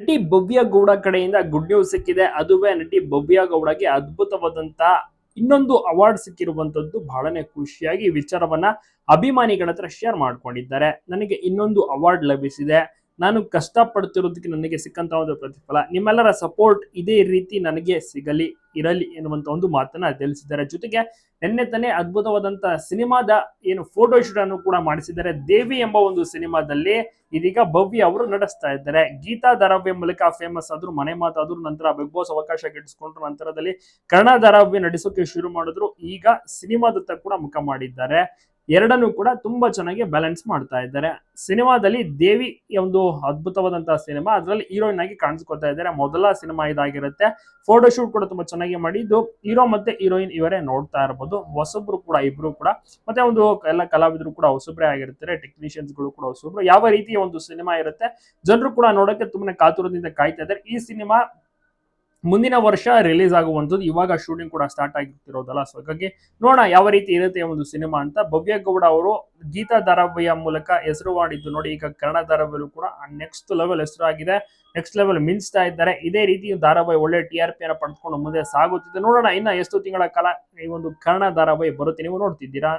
ನಟಿ ಭವ್ಯ ಗೌಡ ಕಡೆಯಿಂದ good news ಸಿಕ್ಕಿದೆ. ಅದುವೇ ನಟಿ ಭವ್ಯ ಗೌಡಗೆ ಅದ್ಭುತವಾದಂತ ಇನ್ನೊಂದು ಅವಾರ್ಡ್ ಸಿಕ್ಕಿರುವಂತದ್ದು ಬಹಳನೇ ಖುಷಿಯಾಗಿ ಈ ವಿಚಾರವನ್ನ ಅಭಿಮಾನಿಗಳ ಹತ್ರ ಶೇರ್ ಮಾಡ್ಕೊಂಡಿದ್ದಾರೆ. ನನಗೆ ಇನ್ನೊಂದು ಅವಾರ್ಡ್ ಲಭಿಸಿದೆ. ನಾನು ಕಷ್ಟ ಪಡ್ತಿರೋದಕ್ಕೆ ನನಗೆ ಸಿಕ್ಕಂತ ಒಂದು ಪ್ರತಿಫಲ. ನಿಮ್ಮೆಲ್ಲರ ಸಪೋರ್ಟ್ ಇದೇ ರೀತಿ ನನಗೆ ಸಿಗಲಿ ಇರಲಿ ಎನ್ನುವಂತ ಒಂದು ಮಾತನ್ನ ತಿಳಿಸಿದ್ದಾರೆ. ಜೊತೆಗೆ ನಿನ್ನೆ ತಾನೇ ಅದ್ಭುತವಾದಂತ ಸಿನಿಮಾದ ಏನು ಫೋಟೋ ಶೂಟ್ ಅನ್ನು ಕೂಡ ಮಾಡಿಸಿದ್ದಾರೆ. ದೇವಿ ಎಂಬ ಒಂದು ಸಿನಿಮಾದಲ್ಲಿ ಇದೀಗ ಭವ್ಯ ಅವರು ನಡೆಸ್ತಾ ಇದ್ದಾರೆ. ಗೀತಾ ಧಾರಾವಾಹಿ ಮೂಲಕ ಫೇಮಸ್ ಆದ್ರು, ಮನೆ ಮಾತಾದ್ರು, ನಂತರ ಬಿಗ್ ಬಾಸ್ ಅವಕಾಶ ಗಿಟ್ಟಿಸ್ಕೊಂಡ್ರು, ನಂತರದಲ್ಲಿ ಕನ್ನಡ ಧಾರಾವಾಹಿ ನಡೆಸೋಕೆ ಶುರು ಮಾಡಿದ್ರು. ಈಗ ಸಿನಿಮಾದತ್ತ ಕೂಡ ಮುಖ ಮಾಡಿದ್ದಾರೆ. ಎರಡನ್ನೂ ಕೂಡ ತುಂಬಾ ಚೆನ್ನಾಗಿ ಬ್ಯಾಲೆನ್ಸ್ ಮಾಡ್ತಾ ಇದ್ದಾರೆ. ಸಿನಿಮಾದಲ್ಲಿ ದೇವಿ ಒಂದು ಅದ್ಭುತವಾದಂತಹ ಸಿನಿಮಾ, ಅದರಲ್ಲಿ ಹೀರೋಯಿನ್ ಆಗಿ ಕಾಣಿಸ್ಕೊತಾ ಇದ್ದಾರೆ. ಮೊದಲ ಸಿನಿಮಾ ಇದಾಗಿರುತ್ತೆ. ಫೋಟೋ ಶೂಟ್ ಕೂಡ ತುಂಬಾ ಚೆನ್ನಾಗಿ ಮಾಡಿದ್ದು ಹೀರೋ ಮತ್ತೆ ಹೀರೋಯಿನ್ ಇವರೇ ನೋಡ್ತಾ ಇರಬಹುದು. ಹೊಸಬ್ರು ಕೂಡ ಇಬ್ರು ಕೂಡ, ಮತ್ತೆ ಒಂದು ಎಲ್ಲ ಕಲಾವಿದರು ಕೂಡ ಹೊಸಬ್ರೇ ಆಗಿರ್ತಾರೆ. ಟೆಕ್ನಿಷಿಯನ್ಸ್ ಗಳು ಕೂಡ ಹೊಸಬ್ರು. ಯಾವ ರೀತಿಯ ಒಂದು ಸಿನಿಮಾ ಇರುತ್ತೆ, ಜನರು ಕೂಡ ನೋಡಕ್ಕೆ ತುಂಬಾ ಕಾತುರದಿಂದ ಕಾಯ್ತಾ ಇದ್ದಾರೆ. ಈ ಸಿನಿಮಾ ಮುಂದಿನ ವರ್ಷ ರಿಲೀಸ್ ಆಗುವಂಥದ್ದು. ಇವಾಗ ಶೂಟಿಂಗ್ ಕೂಡ ಸ್ಟಾರ್ಟ್ ಆಗಿರ್ತಿರೋದಲ್ಲ, ಸೊ ಹಾಗಾಗಿ ನೋಡೋಣ ಯಾವ ರೀತಿ ಇರುತ್ತೆ ಒಂದು ಸಿನಿಮಾ ಅಂತ. ಭವ್ಯ ಗೌಡ ಅವರು ಗೀತಾ ಧಾರಾವಾಹಿಯ ಮೂಲಕ ಹೆಸರು ಮಾಡಿದ್ದು ನೋಡಿ, ಈಗ ಕನ್ನಡ ಧಾರಾವಾಹಿಯಲ್ಲೂ ಕೂಡ ನೆಕ್ಸ್ಟ್ ಲೆವೆಲ್ ಹೆಸರು ಆಗಿದೆ. ನೆಕ್ಸ್ಟ್ ಲೆವೆಲ್ ಮಿಂಚ್ತಾ ಇದ್ದಾರೆ. ಇದೇ ರೀತಿ ಧಾರಾವಾಹಿ ಒಳ್ಳೆ TRP ಅನ್ನ ಪಡೆದುಕೊಂಡು ಮುಂದೆ ಸಾಗುತ್ತಿದೆ. ನೋಡೋಣ ಇನ್ನ ಎಷ್ಟು ತಿಂಗಳ ಕಾಲ ಈ ಒಂದು ಕನ್ನಡ ಧಾರಾವಾಹಿ ಬರುತ್ತೆ. ನೀವು ನೋಡ್ತಿದ್ದೀರಾ?